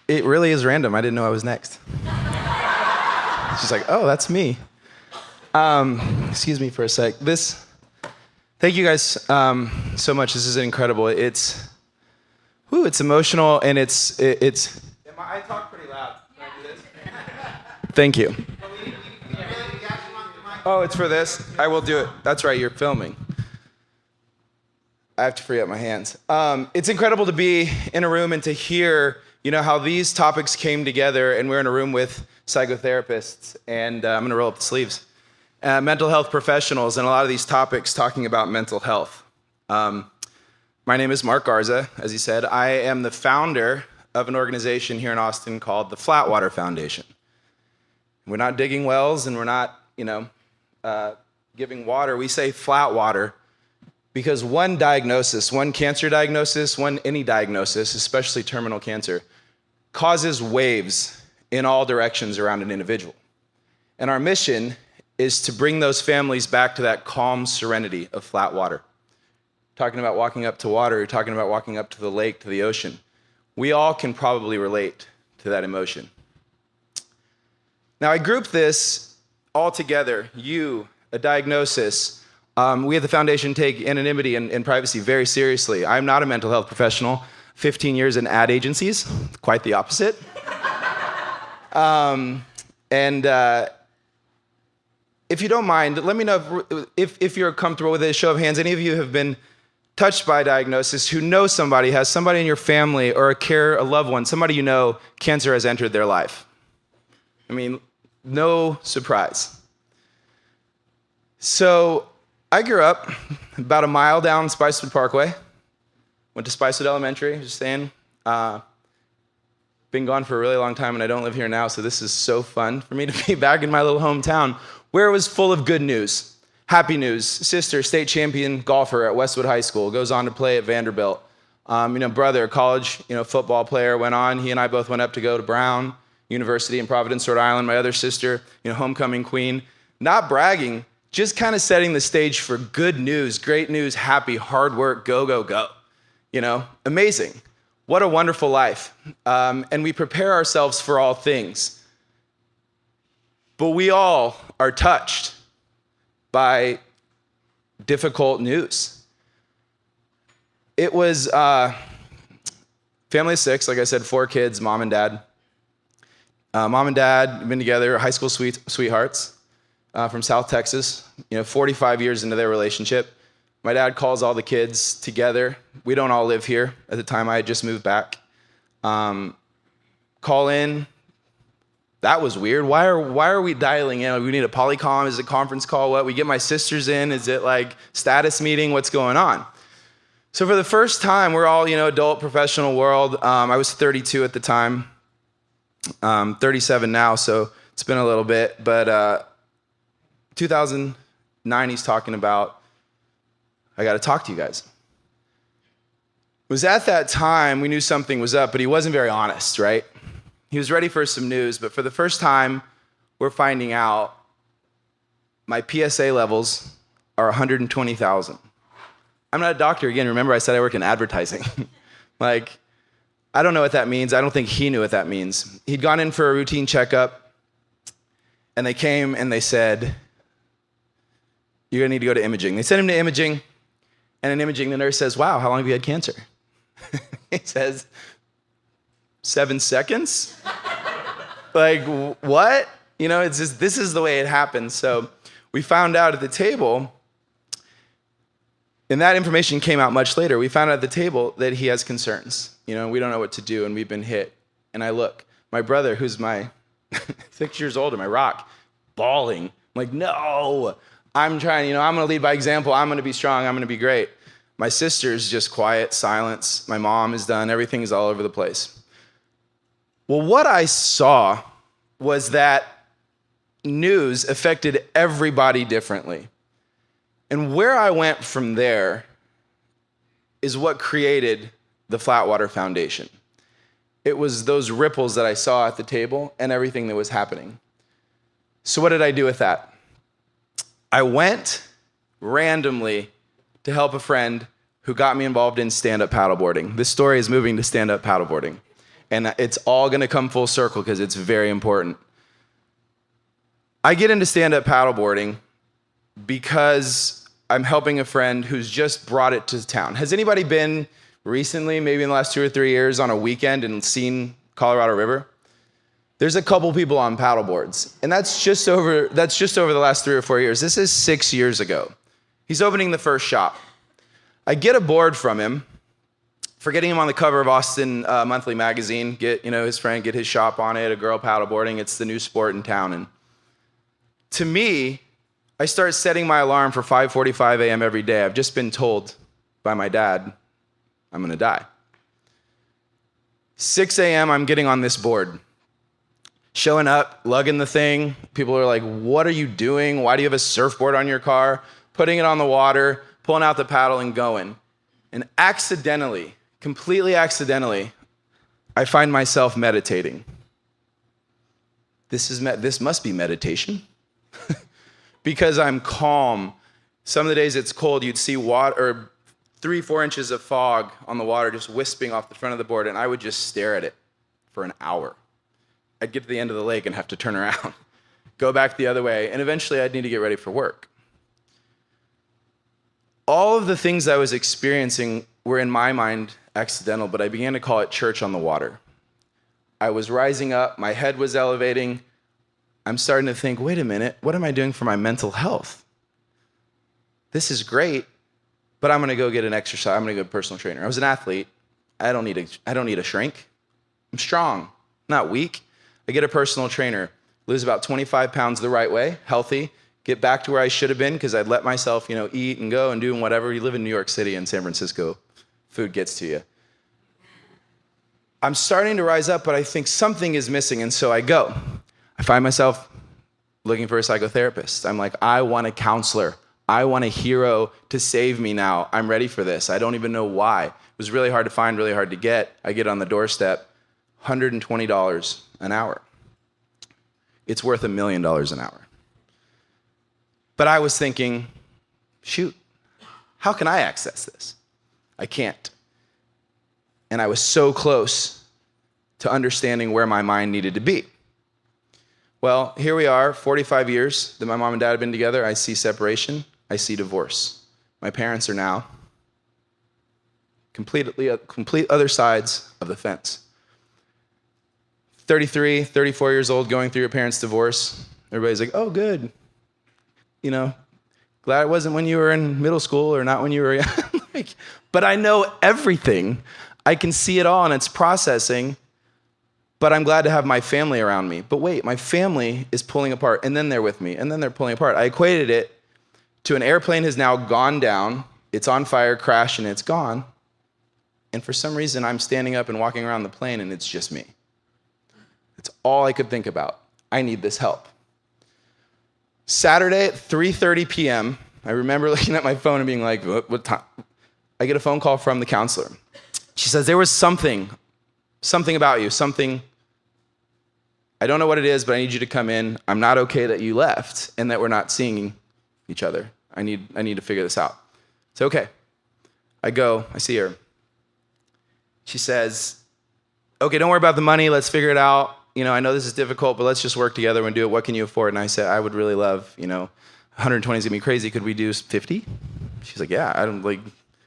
It really is random. I didn't know I was next. She's like, oh, that's me. Excuse me for a sec. Thank you guys so much. This is incredible. It's emotional and it's. I talk pretty loud. Can I do this? Thank you. Oh, it's for this? I will do it. That's right, you're filming. I have to free up my hands. It's incredible to be in a room and to hear, how these topics came together, and we're in a room with psychotherapists, and I'm gonna roll up the sleeves, mental health professionals, and a lot of these topics talking about mental health. My name is Garza, as he said. I am the founder of an organization here in Austin called the Flatwater Foundation. We're not digging wells, and we're not, giving water. We say flat water because one cancer diagnosis, any diagnosis, especially terminal cancer, causes waves in all directions around an individual. And our mission is to bring those families back to that calm serenity of flat water. Talking about walking up to water, you're talking about walking up to the lake, to the ocean. We all can probably relate to that emotion. Now, I grouped this all together, a diagnosis. We at the foundation take anonymity and privacy very seriously. I'm not a mental health professional. 15 years in ad agencies, quite the opposite. If you don't mind, let me know if you're comfortable with it. Show of hands, any of you have been touched by a diagnosis, who knows somebody, has somebody in your family or a loved one, somebody cancer has entered their life. I mean, no surprise. So I grew up about a mile down Spicewood Parkway. Went to Spicewood Elementary, just saying. Been gone for a really long time, and I don't live here now, so this is so fun for me to be back in my little hometown, where it was full of good news, happy news. Sister, state champion golfer at Westwood High School, goes on to play at Vanderbilt. Brother, college, football player, went on. He and I both went up to go to Brown University in Providence, Rhode Island. My other sister, homecoming queen. Not bragging, just kind of setting the stage for good news, great news, happy, hard work, go, go, go. Amazing. What a wonderful life. And we prepare ourselves for all things. But we all are touched by difficult news. It was family of 6, like I said, 4 kids, mom and dad. Mom and dad have been together, high school sweethearts from South Texas, 45 years into their relationship. My dad calls all the kids together. We don't all live here. At the time, I had just moved back. Call in. That was weird. Why are we dialing in? We need a polycom. Is it a conference call? What? We get my sisters in. Is it like status meeting? What's going on? So for the first time, we're all, adult professional world. I was 32 at the time. 37 now, so it's been a little bit. But 2009, he's talking about, I got to talk to you guys. It was at that time we knew something was up, but he wasn't very honest, right? He was ready for some news, but for the first time, we're finding out my PSA levels are 120,000. I'm not a doctor, again. Remember I said I work in advertising. I don't know what that means. I don't think he knew what that means. He'd gone in for a routine checkup, and they came and they said, you're gonna need to go to imaging. They sent him to imaging, and in imaging, the nurse says, wow, how long have you had cancer? He says, 7 seconds? What? It's just, this is the way it happens. So we found out at the table, and that information came out much later. We found out at the table that he has concerns. We don't know what to do, and we've been hit. And I look, my brother, who's my 6 years older, my rock, bawling. I'm like, no. I'm trying, I'm going to lead by example. I'm going to be strong. I'm going to be great. My sister's just quiet, silence. My mom is done. Everything is all over the place. Well, what I saw was that news affected everybody differently. And where I went from there is what created the Flatwater Foundation. It was those ripples that I saw at the table and everything that was happening. So what did I do with that? I went randomly to help a friend who got me involved in stand-up paddleboarding. This story is moving to stand-up paddleboarding. And it's all gonna come full circle because it's very important. I get into stand-up paddleboarding because I'm helping a friend who's just brought it to town. Has anybody been recently, maybe in the last 2 or 3 years, on a weekend and seen Colorado River? There's a couple people on paddleboards, and that's just over the last 3 or 4 years. This is 6 years ago. He's opening the first shop. I get a board from him for getting him on the cover of Austin Monthly Magazine. Get his friend, get his shop on it, a girl paddleboarding. It's the new sport in town. And to me, I start setting my alarm for 5:45 a.m. every day. I've just been told by my dad, I'm gonna die. 6 a.m., I'm getting on this board. Showing up, lugging the thing. People are like, what are you doing? Why do you have a surfboard on your car? Putting it on the water, pulling out the paddle and going. And accidentally, completely accidentally, I find myself meditating. This must be meditation. Because I'm calm. Some of the days it's cold, you'd see water, or 3-4 inches of fog on the water just wisping off the front of the board, and I would just stare at it for an hour. I'd get to the end of the lake and have to turn around, go back the other way, and eventually I'd need to get ready for work. All of the things I was experiencing were in my mind accidental, but I began to call it church on the water. I was rising up, my head was elevating. I'm starting to think, wait a minute, what am I doing for my mental health? This is great, but I'm gonna go get an exercise, I'm gonna go to a personal trainer. I was an athlete, I don't need a shrink. I'm strong, not weak. I get a personal trainer, lose about 25 pounds the right way, healthy, get back to where I should have been because I'd let myself, eat and go and do whatever. You live in New York City and San Francisco, food gets to you. I'm starting to rise up, but I think something is missing, and so I go. I find myself looking for a psychotherapist. I'm like, I want a counselor. I want a hero to save me now. I'm ready for this. I don't even know why. It was really hard to find, really hard to get. I get on the doorstep, $120 an hour. It's worth $1 million an hour. But I was thinking, shoot, how can I access this? I can't. And I was so close to understanding where my mind needed to be. Well, here we are, 45 years that my mom and dad have been together. I see separation. I see divorce. My parents are now complete other sides of the fence. 33, 34 years old, going through your parents' divorce. Everybody's like, oh, good. Glad it wasn't when you were in middle school or not when you were young. But I know everything. I can see it all, and it's processing. But I'm glad to have my family around me. But wait, my family is pulling apart, and then they're with me, and then they're pulling apart. I equated it to an airplane has now gone down, it's on fire, crashed, and it's gone. And for some reason, I'm standing up and walking around the plane, and it's just me. That's all I could think about. I need this help. Saturday at 3:30 p.m., I remember looking at my phone and being like, what time? I get a phone call from the counselor. She says, there was something about you, I don't know what it is, but I need you to come in. I'm not okay that you left and that we're not seeing each other. I need to figure this out. So, okay. I go, I see her. She says, okay, don't worry about the money. Let's figure it out. I know this is difficult, but let's just work together and do it. What can you afford? And I said, I would really love, 120 is gonna be crazy. Could we do 50? She's like, yeah, I don't like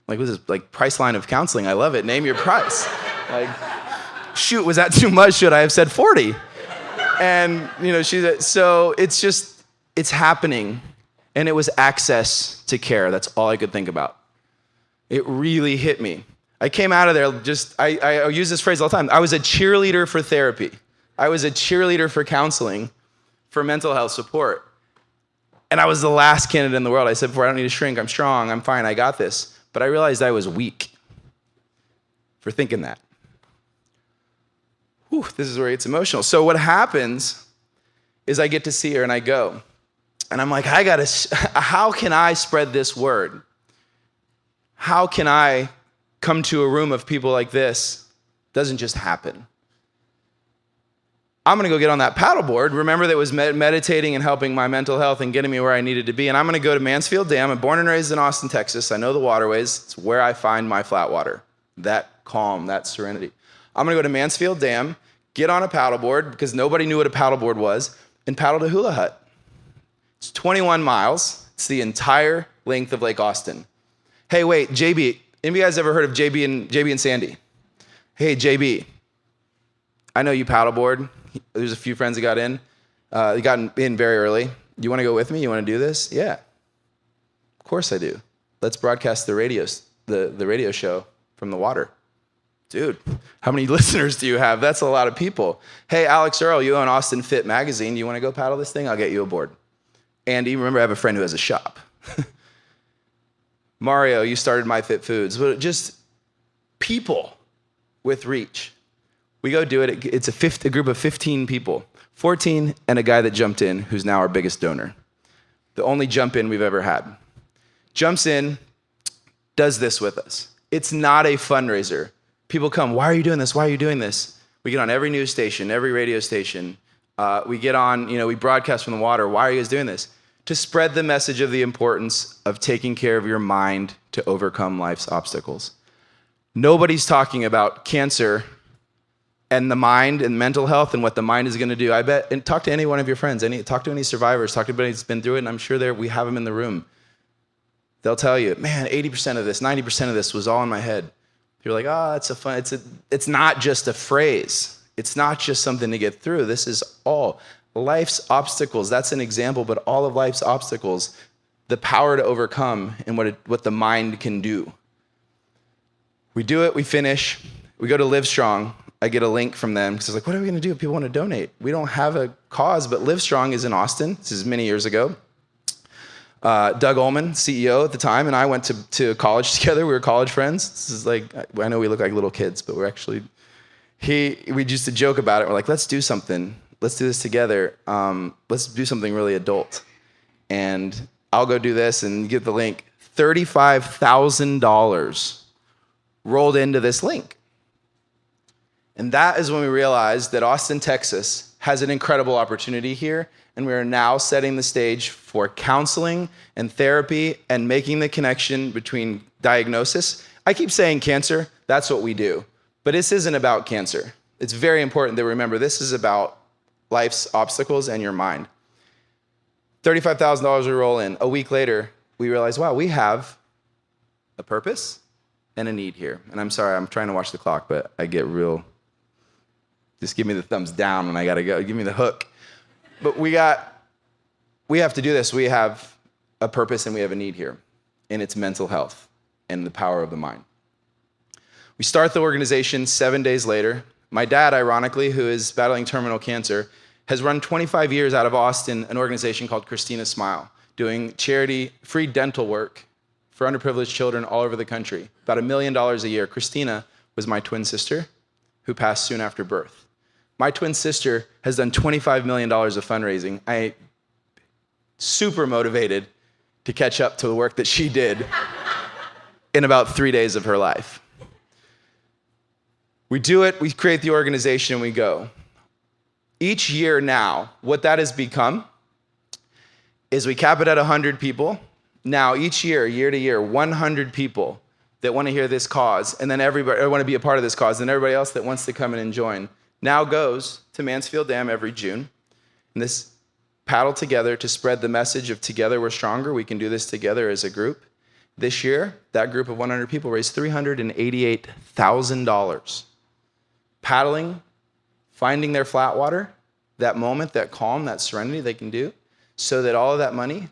what's this, like Priceline of counseling? I love it. Name your price. Shoot, was that too much? Should I have said 40? And, so it's happening. And it was access to care. That's all I could think about. It really hit me. I came out of there I use this phrase all the time. I was a cheerleader for therapy. I was a cheerleader for counseling, for mental health support. And I was the last candidate in the world. I said before, I don't need to shrink. I'm strong. I'm fine. I got this. But I realized I was weak for thinking that. Whew, this is where it gets emotional. So what happens is I get to see her and I go. And I'm like, how can I spread this word? How can I come to a room of people like this? It doesn't just happen. I'm gonna go get on that paddleboard. Remember that was meditating and helping my mental health and getting me where I needed to be. And I'm gonna go to Mansfield Dam. I'm born and raised in Austin, Texas. I know the waterways. It's where I find my Flatwater. That calm, that serenity. I'm gonna go to Mansfield Dam, get on a paddleboard because nobody knew what a paddleboard was, and paddle to Hula Hut. It's 21 miles. It's the entire length of Lake Austin. Hey, wait, JB, any of you guys ever heard of JB and Sandy? Hey, JB, I know you paddleboard. There's a few friends that got in. They got in very early. You want to go with me? You want to do this? Yeah, of course I do. Let's broadcast the radio show from the water. Dude, how many listeners do you have? That's a lot of people. Hey, Alex Earl, you own Austin Fit Magazine. You want to go paddle this thing? I'll get you aboard. Andy, remember I have a friend who has a shop. Mario, you started My Fit Foods. But just people with reach. We go do it. It's a group of 15 people, 14 and a guy that jumped in who's now our biggest donor. The only jump in we've ever had. Jumps in, does this with us. It's not a fundraiser. People come, why are you doing this? Why are you doing this? We get on every news station, every radio station. We get on, we broadcast from the water. Why are you guys doing this? To spread the message of the importance of taking care of your mind to overcome life's obstacles. Nobody's talking about cancer and the mind and mental health and what the mind is going to do. I bet, and talk to any one of your friends, talk to any survivors, talk to anybody who's been through it, and I'm sure we have them in the room. They'll tell you, man, 80% of this, 90% of this was all in my head. You're like, it's not just a phrase. It's not just something to get through. This is all life's obstacles. That's an example, but all of life's obstacles, the power to overcome and what the mind can do. We do it, we finish, we go to Livestrong. I get a link from them because I was like, what are we gonna do if people want to donate? We don't have a cause, but Livestrong is in Austin. This is many years ago. Doug Ullman, CEO at the time, and I went to college together. We were college friends. This is like, I know we look like little kids, but we're actually, we used to joke about it. We're like, let's do something. Let's do this together. Let's do something really adult. And I'll go do this and get the link. $35,000 rolled into this link. And that is when we realized that Austin, Texas has an incredible opportunity here. And we are now setting the stage for counseling and therapy and making the connection between diagnosis. I keep saying cancer, that's what we do. But this isn't about cancer. It's very important that we remember this is about life's obstacles and your mind. $35,000 we roll in. A week later, we realize, wow, we have a purpose and a need here. And I'm sorry, I'm trying to watch the clock, but I get real, just give me the thumbs down when I gotta go. Give me the hook. But we have to do this. We have a purpose and we have a need here, and it's mental health and the power of the mind. We start the organization 7 days later. My dad, ironically, who is battling terminal cancer, has run 25 years out of Austin an organization called Christina Smile, doing charity, free dental work for underprivileged children all over the country, about $1 million a year. Christina was my twin sister who passed soon after birth. My twin sister has done $25 million of fundraising. I'm super motivated to catch up to the work that she did in about 3 days of her life. We do it, we create the organization, and we go. Each year now, what that has become is we cap it at 100 people. Now, each year to year, 100 people that want to hear this cause, and then everybody, or want to be a part of this cause, and everybody else that wants to come in and join, now goes to Mansfield Dam every June. And this paddle together to spread the message of together we're stronger. We can do this together as a group. This year, that group of 100 people raised $388,000. Paddling, finding their Flatwater, that moment, that calm, that serenity they can do, so that all of that money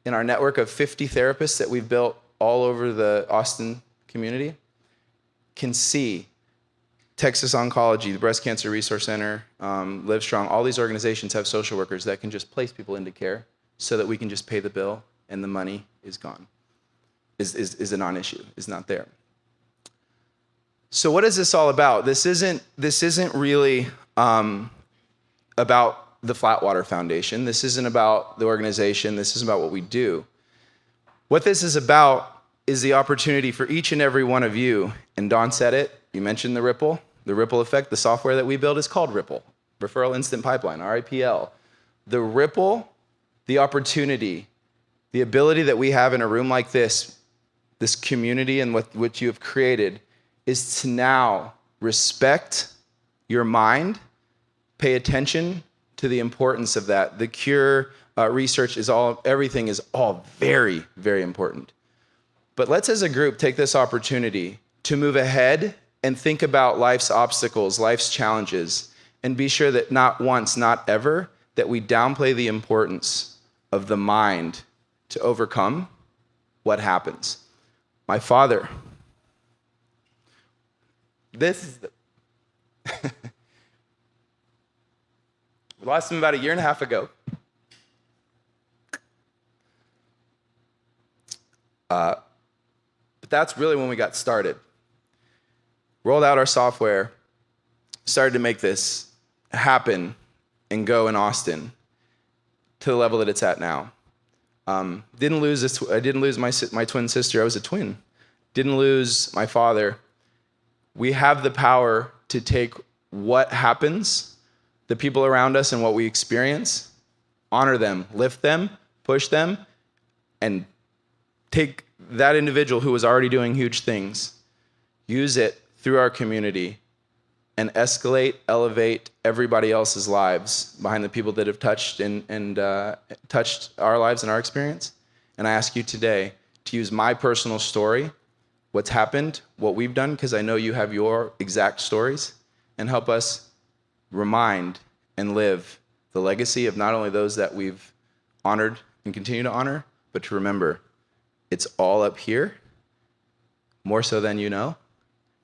in our network of 50 therapists that we've built all over the Austin community can see Texas Oncology, the Breast Cancer Resource Center, Livestrong, all these organizations have social workers that can just place people into care so that we can just pay the bill and the money is gone, is a non-issue, is not there. So what is this all about? This isn't really about the Flatwater Foundation. This isn't about the organization. This isn't about what we do. What this is about is the opportunity for each and every one of you, and Don said it, you mentioned the ripple effect. The software that we build is called Ripple, Referral Instant Pipeline, RIPL. The ripple, the opportunity, the ability that we have in a room like this community and what you have created, is to now respect your mind, pay attention to the importance of that. The cure research everything is all very, very important. But let's as a group take this opportunity to move ahead and think about life's obstacles, life's challenges, and be sure that not once, not ever, that we downplay the importance of the mind to overcome what happens. My father, this is we lost him about 1.5 years ago. But that's really when we got started. Rolled out our software, started to make this happen and go in Austin to the level that it's at now. I didn't lose my twin sister. I was a twin. Didn't lose my father. We have the power to take what happens, the people around us and what we experience, honor them, lift them, push them, and take that individual who was already doing huge things, use it through our community, and escalate, elevate everybody else's lives behind the people that have touched and touched our lives and our experience. And I ask you today to use my personal story, what's happened, what we've done, because I know you have your exact stories, and help us remind and live the legacy of not only those that we've honored and continue to honor, but to remember it's all up here, more so than you know.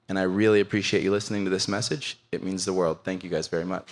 And I really appreciate you listening to this message. It means the world. Thank you guys very much.